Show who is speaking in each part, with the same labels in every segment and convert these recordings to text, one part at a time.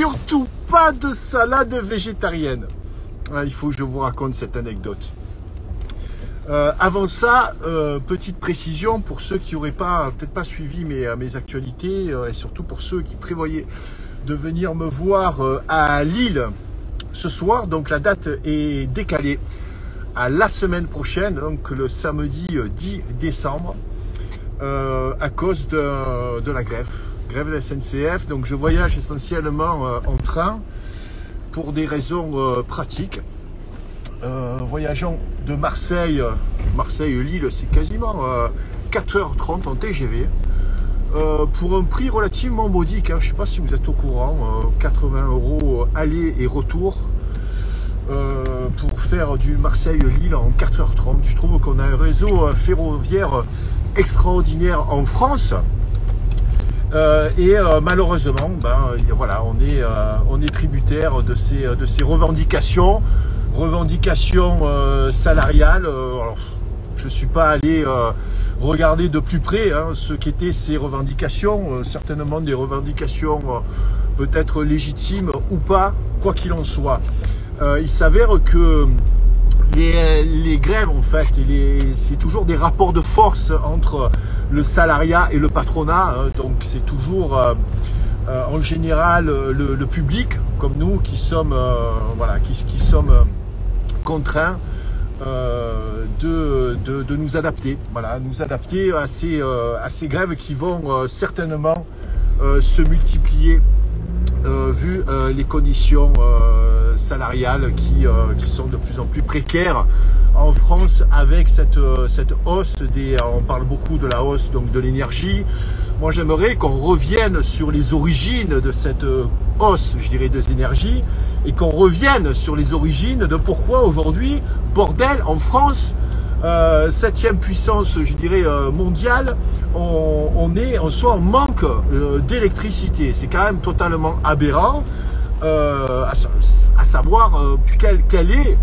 Speaker 1: surtout pas de salade végétarienne. Il faut que je vous raconte cette anecdote. Avant ça, petite précision pour ceux qui n'auraient peut-être pas suivi mes actualités et surtout pour ceux qui prévoyaient de venir me voir à Lille ce soir. Donc la date est décalée à la semaine prochaine, donc le samedi 10 décembre, à cause de la grève de la SNCF. Donc je voyage essentiellement en train pour des raisons pratiques. Voyageant de Marseille-Lille, c'est quasiment 4h30 en TGV, pour un prix relativement modique, hein. Je ne sais pas si vous êtes au courant, 80 € aller et retour, pour faire du Marseille-Lille en 4h30. Je trouve qu'on a un réseau ferroviaire extraordinaire en France. Malheureusement, voilà, on est tributaire de ces revendications salariales. Alors, je ne suis pas allé regarder de plus près ce qu'étaient ces revendications, certainement des revendications peut-être légitimes ou pas, quoi qu'il en soit. Il s'avère que les grèves, en fait, c'est toujours des rapports de force entre le salariat et le patronat, donc c'est toujours en général le public, comme nous, qui sommes, qui sommes contraints de nous adapter, nous adapter à ces grèves qui vont certainement se multiplier vu les conditions salariales qui sont de plus en plus précaires en France, avec cette hausse on parle beaucoup de la hausse donc de l'énergie. Moi, j'aimerais qu'on revienne sur les origines de cette hausse, je dirais, des énergies, et qu'on revienne sur les origines de pourquoi aujourd'hui, bordel, en France, 7e puissance, je dirais, mondiale, on soit en manque d'électricité. C'est quand même totalement aberrant. À savoir quelle est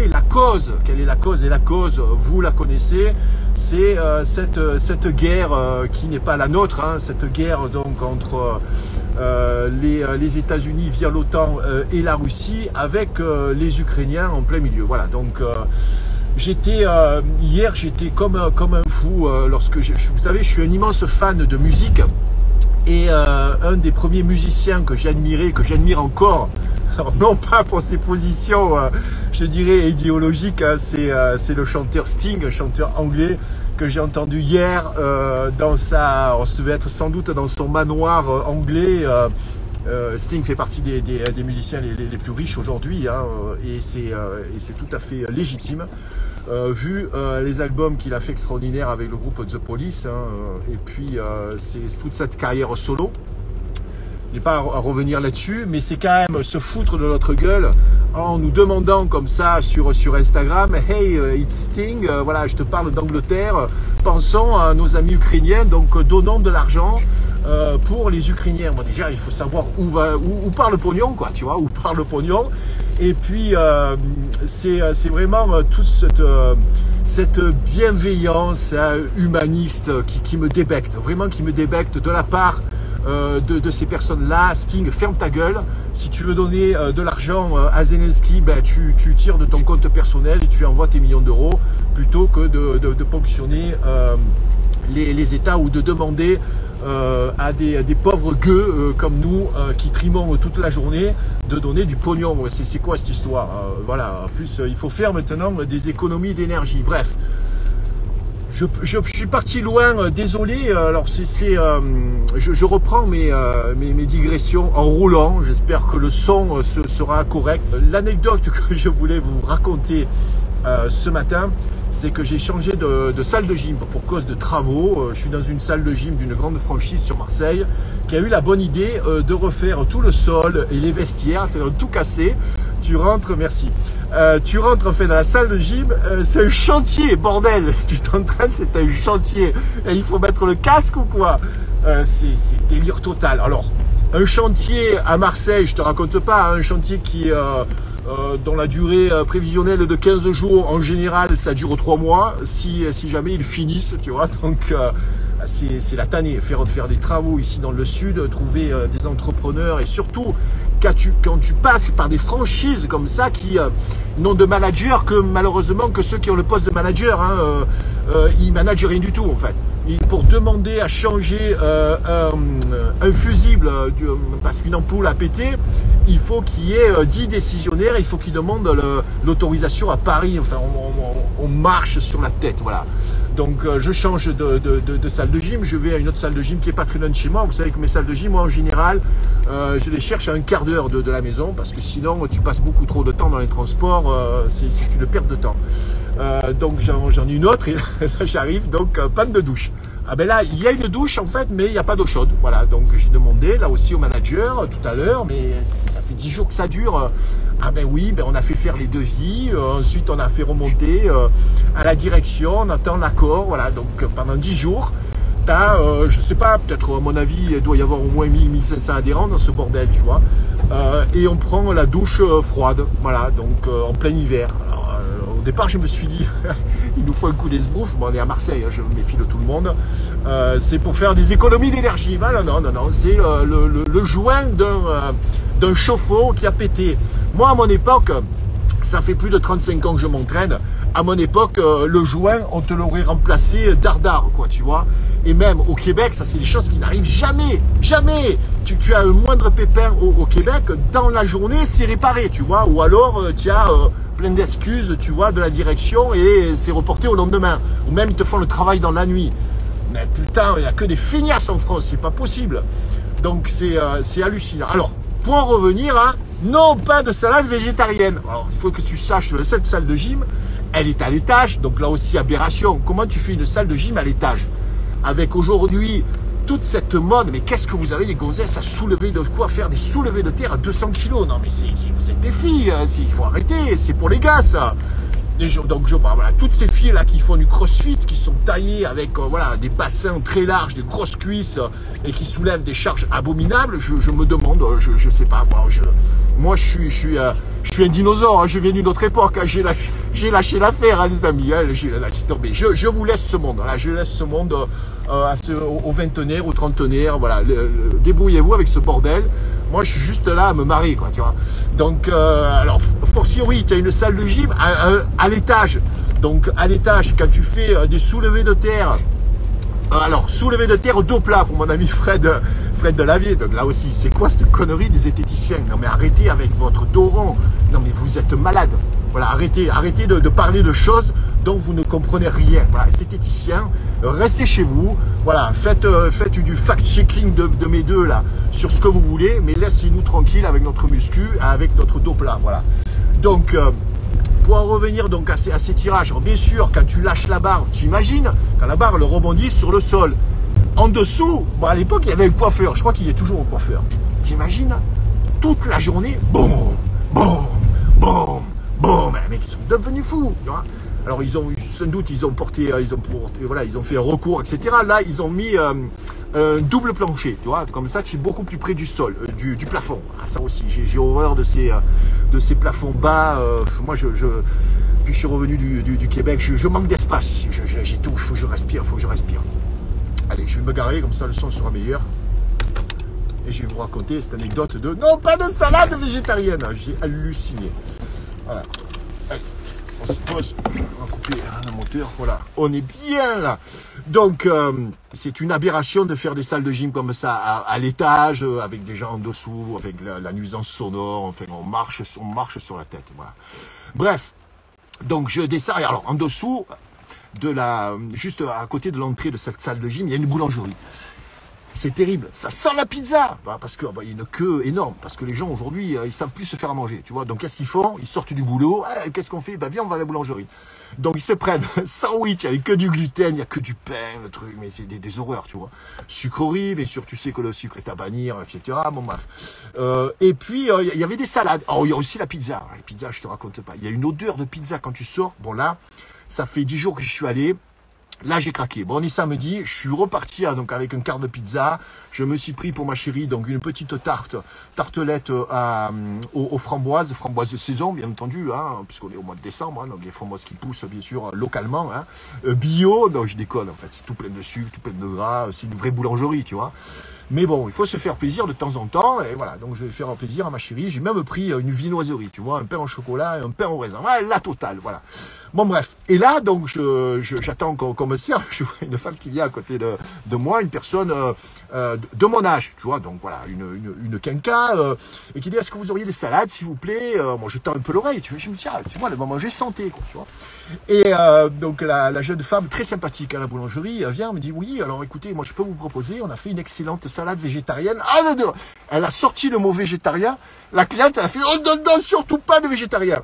Speaker 1: la cause, et la cause, vous la connaissez, c'est cette guerre qui n'est pas la nôtre, cette guerre donc entre les États-Unis via l'OTAN et la Russie, avec les Ukrainiens en plein milieu. Voilà, donc hier j'étais comme un fou, lorsque vous savez, je suis un immense fan de musique. Et un des premiers musiciens que j'admirais, que j'admire encore, alors non pas pour ses positions, je dirais, idéologiques, c'est le chanteur Sting, un chanteur anglais que j'ai entendu hier on devait être sans doute dans son manoir anglais. Sting fait partie des musiciens les plus riches aujourd'hui, et c'est tout à fait légitime. Vu les albums qu'il a fait extraordinaires avec le groupe The Police, et puis c'est toute cette carrière solo. Je n'ai pas à revenir là-dessus, mais c'est quand même se foutre de notre gueule en nous demandant comme ça sur Instagram, hey, it's Sting, voilà, je te parle d'Angleterre, pensons à nos amis ukrainiens, donc donnons de l'argent pour les Ukrainiens. Bon, déjà, il faut savoir où part le pognon, quoi, tu vois, où part le pognon. Et puis, c'est vraiment toute cette bienveillance humaniste qui me débecte, vraiment qui me débecte de la part de ces personnes-là. Sting, ferme ta gueule. Si tu veux donner de l'argent à Zelensky, tu tires de ton compte personnel et tu envoies tes millions d'euros, plutôt que de ponctionner les États, ou de demander à des pauvres gueux comme nous qui trimons toute la journée de donner du pognon. C'est quoi cette histoire? Voilà. En plus, il faut faire maintenant des économies d'énergie. Bref, je suis parti loin, désolé. Alors je reprends mes digressions en roulant. J'espère que le son sera correct. L'anecdote que je voulais vous raconter ce matin, c'est que j'ai changé de salle de gym pour cause de travaux. Je suis dans une salle de gym d'une grande franchise sur Marseille qui a eu la bonne idée de refaire tout le sol et les vestiaires, c'est-à-dire tout casser. Tu rentres, merci. Tu rentres en fait dans la salle de gym, c'est un chantier, bordel. Tu t'entraînes, c'est un chantier. Et il faut mettre le casque ou quoi? C'est délire total. Alors, un chantier à Marseille, je te raconte pas, un chantier qui dont la durée prévisionnelle de 15 jours, en général, ça dure 3 mois, si jamais ils finissent, tu vois. Donc, c'est la tannée, faire des travaux ici dans le sud, trouver des entrepreneurs et surtout quand tu passes par des franchises comme ça qui n'ont de manager que malheureusement que ceux qui ont le poste de manager, hein, ils managent rien du tout en fait. Et pour demander à changer un fusible parce qu'une ampoule a pété, il faut qu'il y ait 10 décisionnaires, il faut qu'ils demandent l'autorisation à Paris. Enfin, on marche sur la tête, voilà. Donc je change de salle de gym, je vais à une autre salle de gym qui est pas très loin de chez moi. Vous savez que mes salles de gym, moi en général, je les cherche à un quart d'heure de la maison parce que sinon tu passes beaucoup trop de temps dans les transports, c'est une perte de temps. Donc j'en ai une autre et là j'arrive, donc panne de douche. Ah ben là, il y a une douche en fait, mais il n'y a pas d'eau chaude. Voilà, donc j'ai demandé là aussi au manager tout à l'heure, mais ça fait 10 jours que ça dure. Ah ben oui, ben on a fait faire les devis, ensuite on a fait remonter à la direction, on attend l'accord, voilà, donc pendant 10 jours, t'as, je sais pas, peut-être à mon avis, il doit y avoir au moins 1000-1500 adhérents dans ce bordel, tu vois, et on prend la douche froide, voilà, donc en plein hiver. Alors, au départ, je me suis dit, il nous faut un coup d'esbrouffe. Bon, on est à Marseille, hein, je me méfie de tout le monde. C'est pour faire des économies d'énergie. Ben, non, c'est le joint d'un chauffe-eau qui a pété. Moi, à mon époque, ça fait plus de 35 ans que je m'entraîne. À mon époque, le joint, on te l'aurait remplacé dardard, quoi, tu vois. Et même au Québec, ça, c'est des choses qui n'arrivent jamais. Jamais. Tu as un moindre pépin au Québec, dans la journée, c'est réparé, tu vois. Ou alors, tu as plein d'excuses, tu vois, de la direction et c'est reporté au lendemain. Ou même, ils te font le travail dans la nuit. Mais putain, il n'y a que des feignasses en France, c'est pas possible. Donc, c'est hallucinant. Alors, pour en revenir, hein, non, pas de salade végétarienne. Alors, il faut que tu saches, cette salle de gym, elle est à l'étage. Donc là aussi, aberration. Comment tu fais une salle de gym à l'étage? Avec aujourd'hui toute cette mode, mais qu'est-ce que vous avez les gonzesses à soulever de quoi? Faire des soulevés de terre à 200 kilos? Non mais vous êtes des filles, hein, il faut arrêter, c'est pour les gars ça. Donc voilà, toutes ces filles là qui font du crossfit, qui sont taillées avec voilà, des bassins très larges, des grosses cuisses et qui soulèvent des charges abominables, je me demande, je sais pas, moi je suis un dinosaure, hein, je viens d'une autre époque, hein, j'ai lâché l'affaire, hein, les amis, hein, je vous laisse ce monde, là, je laisse ce monde aux vingtenaires, aux trentenaires, voilà, débrouillez-vous avec ce bordel. Moi, je suis juste là à me marrer, quoi, tu vois. Donc, alors, fortiori, tu as une salle de gym à l'étage. Donc, à l'étage, quand tu fais des soulevés de terre, alors, soulevé de terre dos plat pour mon ami Fred Delavier. Donc là aussi, c'est quoi cette connerie des zététiciens? Non mais arrêtez avec votre dos rond. Non mais vous êtes malade. Voilà, arrêtez de parler de choses dont vous ne comprenez rien. Voilà, zététiciens, restez chez vous. Voilà, faites du fact-checking de mes deux là sur ce que vous voulez, mais laissez-nous tranquilles avec notre muscu, avec notre dos plat. Voilà. Donc pour en revenir donc à ces tirages, alors bien sûr, quand tu lâches la barre, tu imagines, quand la barre elle rebondit sur le sol, en dessous, bon, à l'époque, il y avait un coiffeur, je crois qu'il y a toujours un coiffeur. T'imagines, toute la journée, boum, boum, boum, boum, les mecs, ils sont devenus fous, tu vois. Alors, ils ont, sans doute, ils ont fait un recours, etc. Là, ils ont mis un double plancher, tu vois, comme ça, tu es beaucoup plus près du sol, du plafond. Ah, ça aussi, j'ai horreur de ces plafonds bas. Moi, puis je suis revenu du Québec, je manque d'espace. J'ai tout, il faut que je respire, Allez, je vais me garer, comme ça, le son sera meilleur. Et je vais vous raconter cette anecdote de non, pas de salade végétarienne. J'ai halluciné. Voilà. Allez. On se pose, on va couper le moteur, voilà, on est bien là. Donc, c'est une aberration de faire des salles de gym comme ça à l'étage, avec des gens en dessous, avec la nuisance sonore, enfin, on marche sur la tête, voilà. Bref, donc je descends, et alors en dessous, juste à côté de l'entrée de cette salle de gym, il y a une boulangerie. C'est terrible, ça sent la pizza, parce qu'il y a une queue énorme, parce que les gens aujourd'hui, ils savent plus se faire à manger, tu vois. Donc qu'est-ce qu'ils font? Ils sortent du boulot, qu'est-ce qu'on fait? Viens, on va à la boulangerie. Donc ils se prennent sandwich avec que du gluten, il n'y a que du pain, le truc, mais c'est des horreurs, tu vois. Sucrerie, bien sûr, tu sais que le sucre est à bannir, etc. Bon bref. Et puis il y avait des salades. Oh, il y a aussi la pizza. La pizza, je te raconte pas. Il y a une odeur de pizza quand tu sors. Bon là, ça fait 10 jours que je suis allé. Là, j'ai craqué. Bon, on est samedi, je suis reparti donc avec un quart de pizza. Je me suis pris pour ma chérie donc une petite tartelette aux framboises de saison, bien entendu, hein, puisqu'on est au mois de décembre, hein, donc les framboises qui poussent bien sûr localement, hein, bio. Non, je déconne en fait, c'est tout plein de sucre, tout plein de gras, c'est une vraie boulangerie, tu vois. Mais bon, il faut se faire plaisir de temps en temps. Et voilà, donc je vais faire plaisir à ma chérie. J'ai même pris une viennoiserie, tu vois, un pain au chocolat et un pain au raisin. Ouais, la totale, voilà. Bon, bref. Et là, donc, j'attends qu'on me serve. Je vois une femme qui vient à côté de moi, une personne de mon âge, tu vois. Donc, voilà, une quinca, et qui dit, est-ce que vous auriez des salades, s'il vous plaît? Moi, je tends un peu l'oreille, tu vois. Je me dis, ah, c'est moi, elle va manger santé, quoi, tu vois. Et donc, la jeune femme, très sympathique à la boulangerie, vient, me dit, oui, alors écoutez, moi, je peux vous proposer, on a fait une excellente salade végétarienne. Ah, non, elle a sorti le mot végétarien. La cliente, elle a fait, oh, non, surtout pas de végétarien.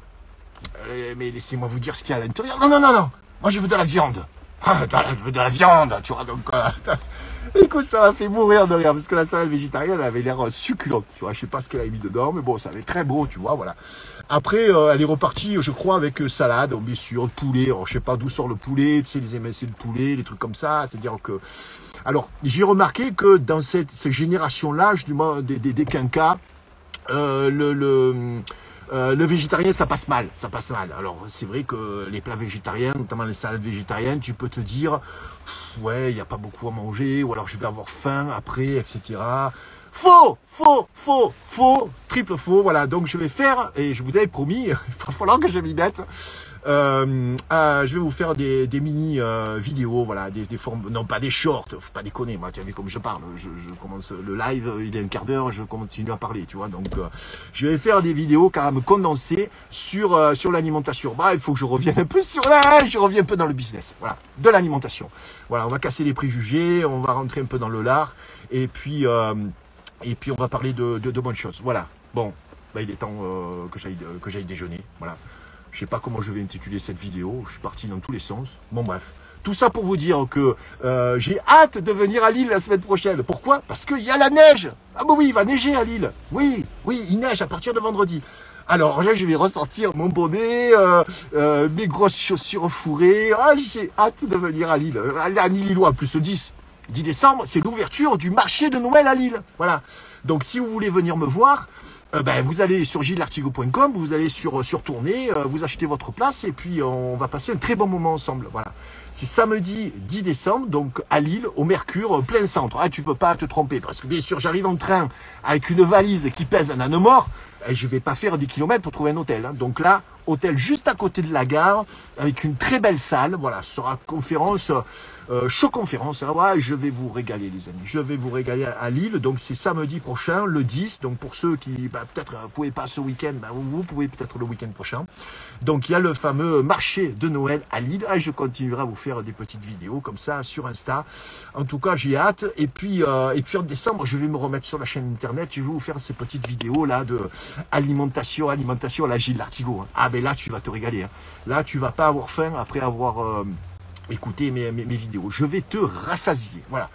Speaker 1: Mais laissez-moi vous dire ce qu'il y a à l'intérieur. Non, non, non, non. Moi, je veux de la viande. Ah, je veux de la viande, tu vois. Donc, écoute, ça m'a fait mourir de rire parce que la salade végétarienne, elle avait l'air succulente. Tu vois, je sais pas ce qu'elle a mis dedans, mais bon, ça avait très beau, tu vois, voilà. Après, elle est repartie, je crois, avec salade, bien sûr, poulet. Alors, je sais pas d'où sort le poulet, tu sais, les MSC de poulet, les trucs comme ça. C'est-à-dire que, alors, j'ai remarqué que dans cette génération-là, des quinquas, le végétarien, ça passe mal, Alors, c'est vrai que les plats végétariens, notamment les salades végétariennes, tu peux te dire, ouais, il n'y a pas beaucoup à manger, ou alors je vais avoir faim après, etc. Faux, triple faux, voilà. Donc, je vais faire, et je vous avais promis, il va falloir que je m'y mette. Je vais vous faire des mini vidéos, voilà, des formes, non pas des shorts, faut pas déconner, moi tu as vu comme je parle, je commence le live, il est un quart d'heure, je continue à parler, tu vois, donc je vais faire des vidéos quand même condensées sur l'alimentation. Bah, il faut que je revienne un peu je reviens un peu dans le business, voilà, de l'alimentation. Voilà, on va casser les préjugés, on va rentrer un peu dans le lard, et puis on va parler de bonnes choses. Voilà, bon, bah, il est temps que j'aille déjeuner, voilà. Je sais pas comment je vais intituler cette vidéo, je suis parti dans tous les sens. Bon bref, tout ça pour vous dire que j'ai hâte de venir à Lille la semaine prochaine. Pourquoi? Parce qu'il y a la neige. Ah bah oui, il va neiger à Lille. Oui, il neige à partir de vendredi. Alors là, je vais ressortir mon bonnet, mes grosses chaussures fourrées. Ah, j'ai hâte de venir à Lille. À Lillois, plus le 10 décembre, c'est l'ouverture du marché de Noël à Lille. Voilà. Donc si vous voulez venir me voir, vous allez sur gilartigo.com, vous allez sur tournée, vous achetez votre place et puis on va passer un très bon moment ensemble. Voilà. C'est samedi 10 décembre, donc à Lille, au Mercure, plein centre. Ah, tu peux pas te tromper parce que bien sûr, j'arrive en train avec une valise qui pèse un âne mort et je vais pas faire 10 km pour trouver un hôtel. Hein. Donc là, hôtel juste à côté de la gare avec une très belle salle. Voilà, ce sera conférence, show-conférence. Ouais, je vais vous régaler les amis. Je vais vous régaler à Lille. Donc c'est samedi prochain, le 10. Donc pour ceux qui peut-être ne pouvez pas ce week-end, vous pouvez peut-être le week-end prochain. Donc il y a le fameux marché de Noël à Lille. Et je continuerai à vous faire des petites vidéos comme ça sur Insta. En tout cas, j'ai hâte. Et puis en décembre, je vais me remettre sur la chaîne internet. Je vais vous faire ces petites vidéos là de alimentation à la Gilles Lartigo. Hein. Ah ben là, tu vas te régaler. Hein. Là, tu vas pas avoir faim après avoir écouté mes vidéos. Je vais te rassasier. Voilà.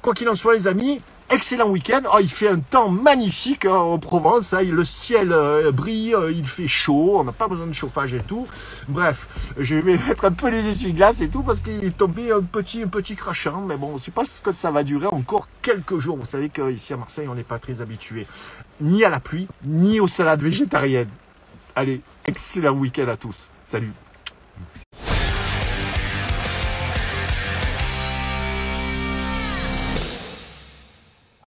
Speaker 1: Quoi qu'il en soit, les amis, excellent week-end. Oh, il fait un temps magnifique hein, en Provence. Hein. Le ciel brille, il fait chaud. On n'a pas besoin de chauffage et tout. Bref, je vais mettre un peu les essuie-glaces et tout parce qu'il est tombé un petit crachant. Mais bon, je ne sais pas ce que ça va durer encore quelques jours. Vous savez qu'ici à Marseille, on n'est pas très habitué ni à la pluie, ni aux salades végétariennes. Allez, excellent week-end à tous. Salut.